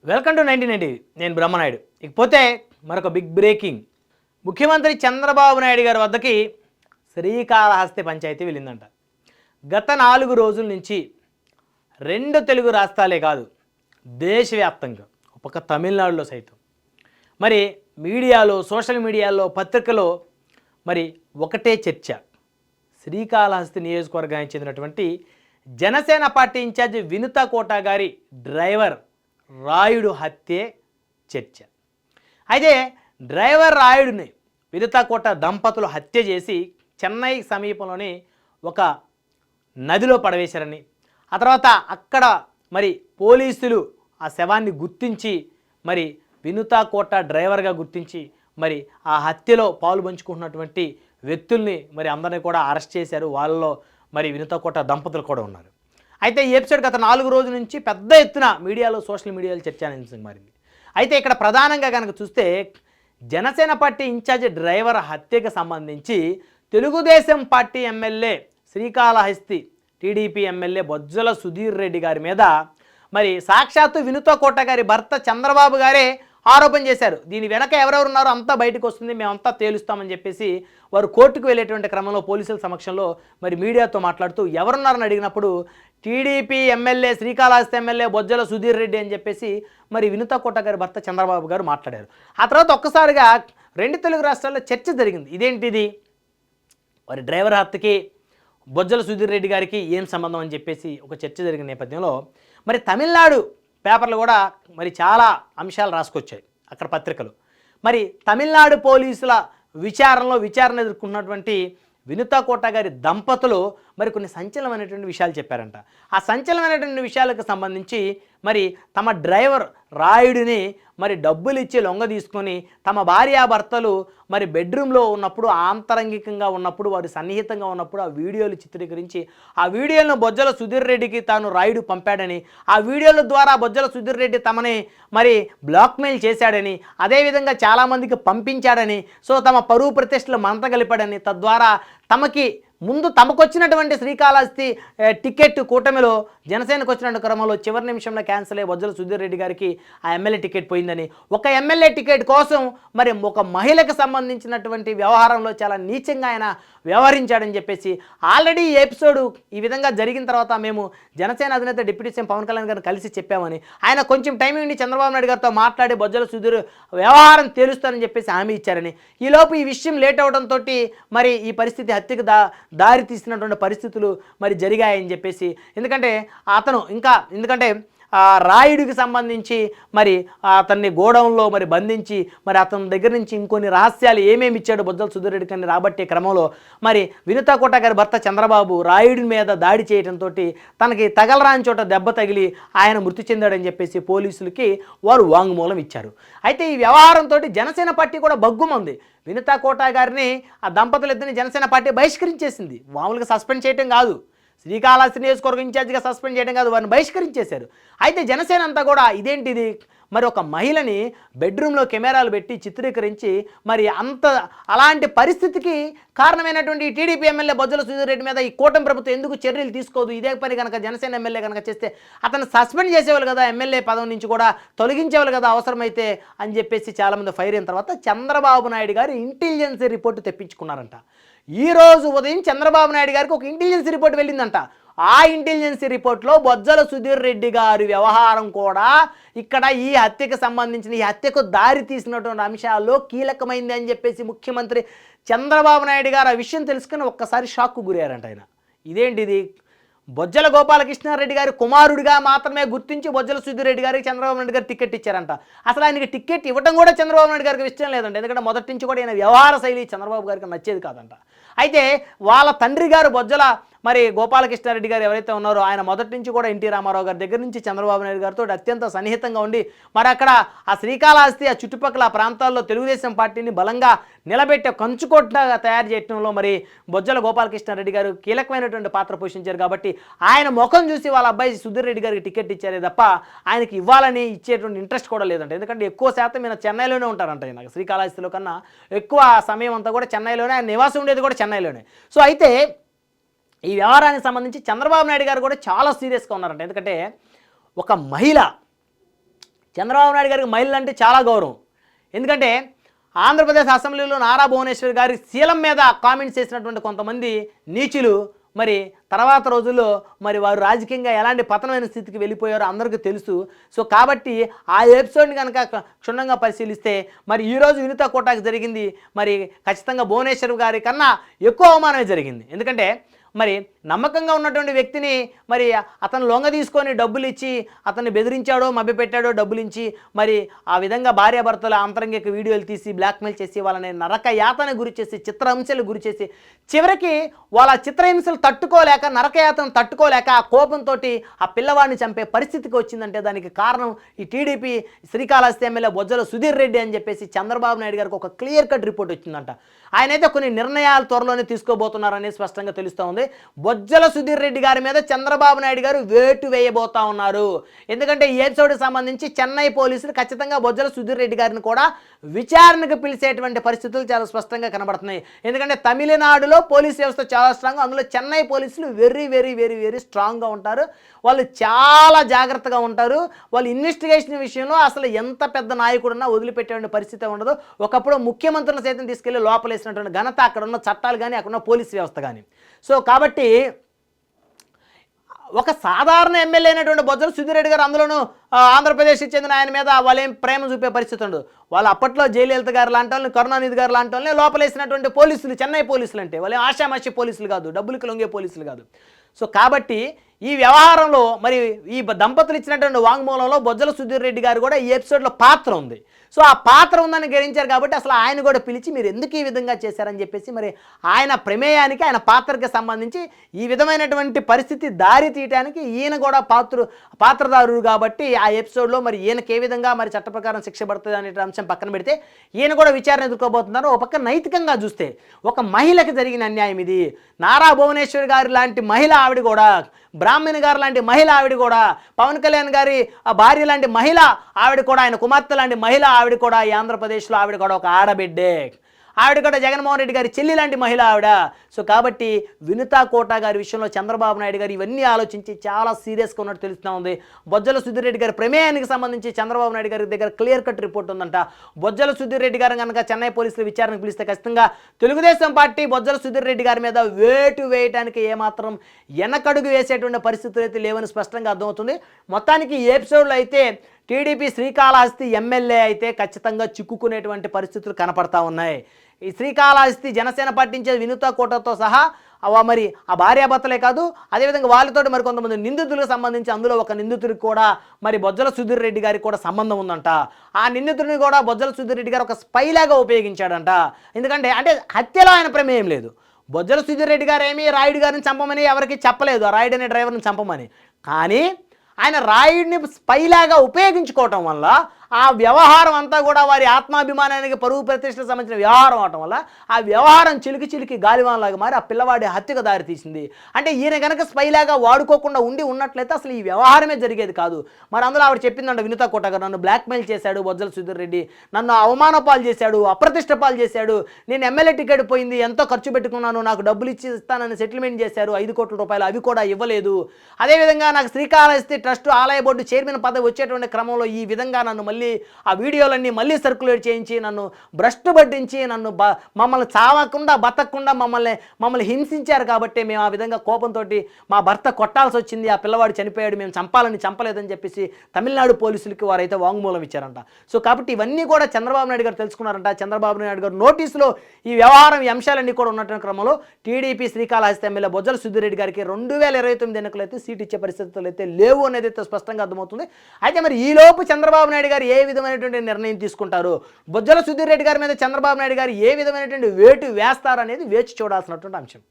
Welcome to 1990. నేను బ్రహ్మనాయుడు. ఇకపోతే మరొక బిగ్ బ్రేకింగ్. ముఖ్యమంత్రి చంద్రబాబు నాయుడు గారి వద్దకి శ్రీకాళహస్తి పంచాయతీ వెళ్ళిందంట. గత 4 రోజుల నుంచి 2 తెలుగు రాష్ట్రాలే కాదు, దేశవ్యాప్తంగా ఒక తమిళనాడులో సైతం మరి మీడియాలో, సోషల్ మీడియాలో, పత్రికలో మరి ఒకటే చర్చ. శ్రీకాళహస్తి నియోజకవర్గానికి చెందినటువంటి జనసేన పార్టీ ఇన్ఛార్జి వినుత కోట గారి డ్రైవర్ రాయుడు హత్యే చర్చ. అయితే డ్రైవర్ రాయుడిని వినుత కోట దంపతులు హత్య చేసి చెన్నై సమీపంలోని ఒక నదిలో పడవేశారని, ఆ తర్వాత అక్కడ మరి పోలీసులు ఆ శవాన్ని గుర్తించి మరి వినుత కోట డ్రైవర్గా గుర్తించి మరి ఆ హత్యలో పాలు పంచుకుంటున్నటువంటి వ్యక్తుల్ని మరి అందరినీ కూడా అరెస్ట్ చేశారు. వాళ్ళలో మరి వినుత కోట దంపతులు కూడా ఉన్నారు. అయితే ఈ ఎపిసోడ్ గత 4 రోజుల నుంచి పెద్ద ఎత్తున మీడియాలో, సోషల్ మీడియాలో చర్చానీయాంశంగా మారింది. అయితే ఇక్కడ ప్రధానంగా కనుక చూస్తే జనసేన పార్టీ ఇన్ఛార్జి డ్రైవర్ హత్యకు సంబంధించి Telugu Desam party MLA, Srikalahasti TDP MLA Bojjala Sudheer Reddy గారి మీద మరి సాక్షాత్తు వినుత కోట గారి భర్త చంద్రబాబు గారే ఆరోపణ చేశారు. దీని వెనక ఎవరెవరు ఉన్నారో అంతా బయటకు వస్తుంది, మేమంతా తేలుస్తామని చెప్పేసి వారు కోర్టుకు వెళ్ళేటువంటి క్రమంలో పోలీసుల సమక్షంలో మరి మీడియాతో మాట్లాడుతూ ఎవరున్నారని అడిగినప్పుడు TDP MLA, Srikalahasti MLA Bojjala Sudheer Reddy అని చెప్పేసి మరి వినుత కోట గారి భర్త చంద్రబాబు గారు మాట్లాడారు. ఆ తర్వాత ఒక్కసారిగా 2 తెలుగు రాష్ట్రాల్లో చర్చ జరిగింది. ఇదేంటిది, మరి డ్రైవర్ హత్యకి బొజ్జల సుధీర్ రెడ్డి గారికి ఏం సంబంధం అని చెప్పేసి ఒక చర్చ జరిగిన నేపథ్యంలో మరి తమిళనాడు పేపర్లు కూడా మరి చాలా అంశాలు రాసుకొచ్చాయి అక్కడ పత్రికలు. మరి తమిళనాడు పోలీసుల విచారణ ఎదుర్కొన్నటువంటి వినుత కోట గారి దంపతులు మరి కొన్ని సంచలనమైనటువంటి విషయాలు చెప్పారంట. ఆ సంచలనమైనటువంటి విషయాలకు సంబంధించి మరి తమ డ్రైవర్ రాయుడిని మరి డబ్బులు ఇచ్చి లొంగ తీసుకొని తమ భార్యాభర్తలు మరి బెడ్రూమ్లో ఉన్నప్పుడు, ఆంతరంగికంగా ఉన్నప్పుడు, వారు సన్నిహితంగా ఉన్నప్పుడు ఆ వీడియోలు చిత్రీకరించి ఆ వీడియోలను బొజ్జల సుధీర్ రెడ్డికి తాను రాయుడు పంపాడని, ఆ వీడియోల ద్వారా బొజ్జల సుధీర్ రెడ్డి తమని మరి బ్లాక్మెయిల్ చేశాడని, అదేవిధంగా చాలామందికి పంపించాడని, సో తమ పరువు ప్రతిష్టలు మంటగలిపాడని, తద్వారా తమకు వచ్చినటువంటి శ్రీకాళహస్తి టికెట్ కూటమిలో జనసేనకు వచ్చినటువంటి క్రమంలో చివరి నిమిషంలో క్యాన్సిల్ అయ్యి బొజ్జల సుధీర్ రెడ్డి గారికి ఆ ఎమ్మెల్యే టికెట్ పోయిందని, ఒక ఎమ్మెల్యే టికెట్ కోసం మరి ఒక మహిళకు సంబంధించినటువంటి వ్యవహారంలో చాలా నీచంగా ఆయన వ్యవహరించాడని చెప్పేసి ఆల్రెడీ ఈ ఎపిసోడ్ ఈ విధంగా జరిగిన తర్వాత మేము జనసేన అధినేత డిప్యూటీ సీఎం పవన్ కళ్యాణ్ గారిని కలిసి చెప్పామని, ఆయన కొంచెం టైం ఉండి చంద్రబాబు నాయుడు గారితో మాట్లాడి బొజ్జల సుధీర్ వ్యవహారం తేలుస్తానని చెప్పేసి హామీ ఇచ్చారని, ఈలోపు ఈ విషయం లేట్ అవడంతో మరి ఈ పరిస్థితి హత్యకు దారి తీసినటువంటి పరిస్థితులు మరి జరిగాయని చెప్పేసి, ఎందుకంటే రాయుడికి సంబంధించి మరి అతన్ని గోడౌన్లో మరి బంధించి మరి అతని దగ్గర నుంచి ఇంకొన్ని రహస్యాలు ఏమేమి ఇచ్చాడు బొజ్జల సుధీర్ రెడ్డి అని రాబట్టే క్రమంలో మరి వినుత కోట గారి భర్త చంద్రబాబు రాయుడి మీద దాడి చేయడంతో తనకి తగలరాని చోట దెబ్బ తగిలి ఆయన మృతి చెందాడని చెప్పేసి పోలీసులకి వారు వాంగ్మూలం ఇచ్చారు. అయితే ఈ వ్యవహారంతో జనసేన పార్టీ కూడా బగ్గుమంది. వినుత కోట గారిని, ఆ దంపతులిద్దరిని జనసేన పార్టీ బహిష్కరించేసింది. మామూలుగా సస్పెండ్ చేయటం కాదు, శ్రీకాళహస్తి నియోజకవర్గం ఇన్ఛార్జిగా సస్పెండ్ చేయడం కాదు, వారిని బహిష్కరించేశారు. అయితే జనసేన అంతా కూడా ఇదేంటిది, మరి ఒక మహిళని బెడ్రూమ్లో కెమెరాలు పెట్టి చిత్రీకరించి మరి అలాంటి పరిస్థితికి కారణమైనటువంటి టీడీపీ ఎమ్మెల్యే బొజ్జల సుధీర్ రెడ్డి మీద ఈ కూటమి ప్రభుత్వం ఎందుకు చర్యలు తీసుకోదు? ఇదే పని కనుక జనసేన ఎమ్మెల్యే కనుక చేస్తే అతను సస్పెండ్ చేసేవాళ్ళు కదా, ఎమ్మెల్యే పదవి నుంచి కూడా తొలగించేవాళ్ళు కదా అవసరమైతే అని చెప్పేసి చాలామంది ఫైర్ అయిన తర్వాత చంద్రబాబు నాయుడు గారు ఇంటెలిజెన్స్ రిపోర్టు తెప్పించుకున్నారంట. ఈరోజు ఉదయం చంద్రబాబు నాయుడు గారికి ఒక ఇంటెలిజెన్స్ రిపోర్ట్ వెళ్ళిందంట. ఆ ఇంటెలిజెన్స్ రిపోర్ట్లో బొజ్జల సుధీర్ రెడ్డి గారి వ్యవహారం కూడా ఇక్కడ ఈ హత్యకు సంబంధించిన, ఈ హత్యకు దారి తీసినటువంటి అంశాల్లో కీలకమైంది అని చెప్పేసి ముఖ్యమంత్రి చంద్రబాబు నాయుడు గారు ఆ విషయం తెలుసుకుని ఒక్కసారి షాక్కు గురయ్యారంట. ఆయన ఇదేంటిది, బొజ్జల గోపాలకృష్ణారెడ్డి గారి కుమారుడిగా మాత్రమే గుర్తించి బొజ్జల సుధీర్ రెడ్డి గారికి చంద్రబాబు నాయుడు గారు టికెట్ ఇచ్చారంట. అసలు ఆయనకి టికెట్ ఇవ్వడం కూడా చంద్రబాబు నాయుడు గారికి ఇష్టం లేదంట. ఎందుకంటే మొదటి నుంచి కూడా ఆయన వ్యవహార శైలి చంద్రబాబు గారికి నచ్చేది కాదంట. అయితే వాళ్ళ తండ్రి గారు బొజ్జల మరి గోపాలకృష్ణారెడ్డి గారు ఎవరైతే ఉన్నారో ఆయన మొదటి నుంచి కూడా ఎన్టీ రామారావు గారి దగ్గర నుంచి చంద్రబాబు నాయుడు గారితో అత్యంత సన్నిహితంగా ఉండి మరి అక్కడ ఆ శ్రీకాళహస్తి, ఆ చుట్టుపక్కల ఆ ప్రాంతాల్లో తెలుగుదేశం పార్టీని బలంగా నిలబెట్టే కంచుకోటగా తయారు చేయడంలో మరి బొజ్జల గోపాలకృష్ణారెడ్డి గారు కీలకమైనటువంటి పాత్ర పోషించారు. కాబట్టి ఆయన ముఖం చూసి వాళ్ళ అబ్బాయి సుధీర్ రెడ్డి గారికి టికెట్ ఇచ్చారే తప్ప ఆయనకి ఇవ్వాలని ఇచ్చేటువంటి ఇంట్రెస్ట్ కూడా లేదంట. ఎందుకంటే ఎక్కువ శాతం ఈయన చెన్నైలోనే ఉంటారంట. ఈయన శ్రీకాళహస్తిలో కన్నా ఎక్కువ సమయం అంతా కూడా చెన్నైలోనే, ఆయన నివాసం ఉండేది కూడా చెన్నైలోనే. సో అయితే ఈ వ్యవహారానికి సంబంధించి చంద్రబాబు నాయుడు గారు కూడా చాలా సీరియస్గా ఉన్నారంట. ఎందుకంటే ఒక మహిళ చంద్రబాబు నాయుడు గారికి మహిళలు అంటే చాలా గౌరవం. ఎందుకంటే ఆంధ్రప్రదేశ్ అసెంబ్లీలో నారా భువనేశ్వర్ గారి శీలం మీద కామెంట్స్ చేసినటువంటి కొంతమంది నీచులు మరి తర్వాత రోజుల్లో మరి వారు రాజకీయంగా ఎలాంటి పతనమైన స్థితికి వెళ్ళిపోయారో అందరికీ తెలుసు. సో కాబట్టి ఆ ఎపిసోడ్ని కనుక క్షుణ్ణంగా పరిశీలిస్తే మరి ఈరోజు వినుత కోటాకు జరిగింది మరి ఖచ్చితంగా భువనేశ్వర్ గారి కన్నా ఎక్కువ అవమానమే జరిగింది. ఎందుకంటే మరి నమ్మకంగా ఉన్నటువంటి వ్యక్తిని మరి అతను లొంగ తీసుకొని డబ్బులు ఇచ్చి అతన్ని బెదిరించాడో మభ్యపెట్టాడో డబ్బులు ఇచ్చి మరి ఆ విధంగా భార్యాభర్తల అంతరంగిక వీడియోలు తీసి బ్లాక్మెయిల్ చేసి వాళ్ళని నరక యాతన గురి చేసి చిత్రహింసలు గురి చేసి చివరికి వాళ్ళ చిత్రహింసలు తట్టుకోలేక నరకయాతను తట్టుకోలేక ఆ కోపంతో ఆ పిల్లవాడిని చంపే పరిస్థితికి వచ్చిందంటే దానికి కారణం ఈ టీడీపీ శ్రీకాళహస్తి ఎమ్మెల్యే బొజ్జల సుధీర్ రెడ్డి అని చెప్పేసి చంద్రబాబు నాయుడు గారికి ఒక క్లియర్ కట్ రిపోర్ట్ వచ్చిందంట. ఆయనైతే కొన్ని నిర్ణయాలు త్వరలోనే తీసుకోబోతున్నారని స్పష్టంగా తెలుస్తూ ఉంది. బొజ్జల సుధీర్ రెడ్డి గారి మీద చంద్రబాబు నాయుడు గారు వేటు వేయబోతా ఉన్నారు. ఎందుకంటే ఈ ఎపిసోడ్కి సంబంధించి చెన్నై పోలీసులు ఖచ్చితంగా బొజ్జల సుధీర్ రెడ్డి గారిని కూడా విచారణకు పిలిచేటువంటి పరిస్థితులు చాలా స్పష్టంగా కనబడుతున్నాయి. ఎందుకంటే తమిళనాడులో పోలీస్ వ్యవస్థ చాలా స్ట్రాంగ్, అందులో చెన్నై పోలీసులు వెరీ వెరీ వెరీ వెరీ స్ట్రాంగ్గా ఉంటారు. వాళ్ళు చాలా జాగ్రత్తగా ఉంటారు. వాళ్ళు ఇన్వెస్టిగేషన్ విషయంలో అసలు ఎంత పెద్ద నాయకుడున్నా వదిలిపెట్టే పరిస్థితి ఉండదు. ఒకప్పుడు ముఖ్యమంత్రులను సైతం తీసుకెళ్లి లోపలేసినటువంటి ఘనత అక్కడ ఉన్న చట్టాలు కానీ అక్కడ ఉన్న పోలీస్ వ్యవస్థ కానీ. సో కాబట్టి ఒక సాధారణ ఎమ్మెల్యే అయినటువంటి బొజ్జల సుధీర్ రెడ్డి గారు అందులోనూ ఆంధ్రప్రదేశ్కి చెందిన ఆయన మీద వాళ్ళేం ప్రేమ చూపే పరిస్థితి ఉండదు. వాళ్ళు అప్పట్లో జయలలిత గారు లాంటి వాళ్ళని కరుణానిధి గారు లాంటి వాళ్ళని లోపలేసినటువంటి పోలీసులు చెన్నై పోలీసులు అంటే వాళ్ళు ఆషామాషి పోలీసులు కాదు, డబ్బులకి లొంగే పోలీసులు కాదు. సో కాబట్టి ఈ వ్యవహారంలో మరి ఈ దంపతులు ఇచ్చినటువంటి వాంగ్మూలంలో బొజ్జల సుధీర్ రెడ్డి గారు కూడా ఈ ఎపిసోడ్లో పాత్ర ఉంది. సో ఆ పాత్ర ఉందని గ్రహించారు కాబట్టి అసలు ఆయన కూడా పిలిచి మీరు ఎందుకు ఈ విధంగా చేశారని చెప్పేసి మరి ఆయన ప్రమేయానికి ఆయన పాత్రకి సంబంధించి ఈ విధమైనటువంటి పరిస్థితి దారి తీయడానికి ఈయన కూడా పాత్రదారుడు కాబట్టి ఆ ఎపిసోడ్లో మరి ఈయనకి ఏ విధంగా మరి చట్ట ప్రకారం శిక్ష పడుతుంది అనే అంశం పక్కన పెడితే ఈయన కూడా విచారణ ఎదుర్కోబోతున్నారు. ఒక పక్క నైతికంగా చూస్తే ఒక మహిళకి జరిగిన అన్యాయం ఇది. నారా భువనేశ్వర్ గారి లాంటి మహిళ ఆవిడ కూడా, బ్రాహ్మణి గారు లాంటి మహిళ ఆవిడ కూడా, పవన్ కళ్యాణ్ గారి భార్య లాంటి మహిళ ఆవిడ కూడా, ఆయన కుమార్తె లాంటి మహిళ ఆవిడ కూడా, ఈ ఆంధ్రప్రదేశ్లో ఆవిడ కూడా ఒక ఆడబిడ్డే. ఆవిడ కూడా జగన్మోహన్ రెడ్డి గారి చెల్లి లాంటి మహిళ ఆవిడ. సో కాబట్టి వినుతా కోటా గారి విషయంలో చంద్రబాబు నాయుడు గారు ఇవన్నీ ఆలోచించి చాలా సీరియస్గా ఉన్నట్టు తెలుస్తూ ఉంది. బొజ్జల సుధీర్ రెడ్డి గారి ప్రమేయానికి సంబంధించి చంద్రబాబు నాయుడు గారి దగ్గర క్లియర్ కట్ రిపోర్ట్ ఉందంట. బొజ్జల సుధీర్ రెడ్డి గారు కనుక చెన్నై పోలీసులు విచారణకు పిలిస్తే ఖచ్చితంగా తెలుగుదేశం పార్టీ బొజ్జల సుధీర్ రెడ్డి గారి మీద వేటు వేయడానికి ఏమాత్రం వెనకడుగు వేసేటువంటి పరిస్థితులు అయితే లేవని స్పష్టంగా అర్థమవుతుంది. మొత్తానికి ఈ ఎపిసోడ్లో అయితే టీడీపీ శ్రీకాళహస్తి ఎమ్మెల్యే అయితే ఖచ్చితంగా చిక్కుకునేటువంటి పరిస్థితులు కనపడతా ఉన్నాయి. ఈ శ్రీకాళహస్తి జనసేన పార్టీ వినుతా కోటతో సహా మరి ఆ భార్యాభర్తలే కాదు, అదేవిధంగా వాళ్ళతో మరి కొంతమంది నిందితులకు సంబంధించి అందులో ఒక నిందితుడికి కూడా మరి బొజ్జల సుధీర్ రెడ్డి గారికి కూడా సంబంధం ఉందంట. ఆ నిందితుడిని కూడా బొజ్జల సుధీర్ రెడ్డి గారు ఒక స్పైలాగా ఉపయోగించాడంట. ఎందుకంటే అంటే హత్యలో ఆయన ప్రమేయం లేదు. బొజ్జల సుధీర్ రెడ్డి గారు ఏమీ రాయుడు గారిని చంపమని ఎవరికి చెప్పలేదు, ఆ రాయుడు అనే డ్రైవర్ని చంపమని. కానీ ఆయన రాయుడిని స్పైలాగా ఉపయోగించుకోవటం వల్ల ఆ వ్యవహారం అంతా కూడా వారి ఆత్మాభిమానానికి పరువు ప్రతిష్టకు సంబంధించిన వ్యవహారం అవటం వల్ల ఆ వ్యవహారం చిలికి చిలికి గాలివానలాగా మారి ఆ పిల్లవాడి హత్యకు దారితీసింది. అంటే ఈయన కనుక స్పైలాగా వాడుకోకుండా ఉన్నట్లయితే అసలు ఈ వ్యవహారమే జరిగేది కాదు. మరి అందులో ఆవిడ చెప్పిందంట వినుతా కోట గారు, నన్ను బ్లాక్మెయిల్ చేశాడు బొజ్జల సుధీర్ రెడ్డి, నన్ను అవమాన పాలు చేశాడు, అప్రతిష్ట పాలు చేశాడు, నేను ఎమ్మెల్యే టికెట్ పోయింది, ఎంతో ఖర్చు పెట్టుకున్నాను, నాకు డబ్బులు ఇచ్చి ఇస్తానని సెటిల్మెంట్ చేశారు 5 కోట్ల రూపాయలు, అవి కూడా ఇవ్వలేదు. అదేవిధంగా నాకు శ్రీకాళహస్తి ట్రస్ట్ ఆలయ బోర్డు చైర్మన్ పదవి వచ్చేటువంటి క్రమంలో ఈ విధంగా నన్ను మళ్ళీ ఆ వీడియోలన్నీ మళ్ళీ సర్క్యులేట్ చేయించి నన్ను భ్రష్టు పట్టించి నన్ను మమ్మల్ని చావకుండా బతకకుండా మమ్మల్ని హింసించారు కాబట్టి మేము ఆ విధంగా కోపంతో మా భర్త కొట్టాల్సి వచ్చింది, ఆ పిల్లవాడు చనిపోయాడు, మేము చంపలేదని చెప్పేసి తమిళనాడు పోలీసులకి వారైతే వాంగ్మూలం ఇచ్చారంట. సో కాబట్టి ఇవన్నీ కూడా చంద్రబాబు నాయుడు గారు తెలుసుకున్నారంట. చంద్రబాబు నాయుడు గారు నోటీసులో ఈ వ్యవహారం ఈ అంశాలన్నీ కూడా ఉన్నటువంటి క్రమంలో టీడీపీ శ్రీకాళహస్తి ఎమ్మెల్యే బొజ్జల సుధీర్ రెడ్డి గారికి 2029 ఎన్నికలు అయితే సీట్ ఇచ్చే పరిస్థితులు అయితే లేవు అనేది అయితే స్పష్టంగా అర్థమవుతుంది. అయితే మరి ఈలోపు చంద్రబాబు నాయుడు గారు ఏ విధమైనటువంటి నిర్ణయం తీసుకుంటారు, బొజ్జల సుధీర్ రెడ్డి గారి మీద చంద్రబాబు నాయుడు గారు ఏ విధమైనటువంటి వేటు వేస్తారు అనేది వేచి చూడాల్సినటువంటి అంశం.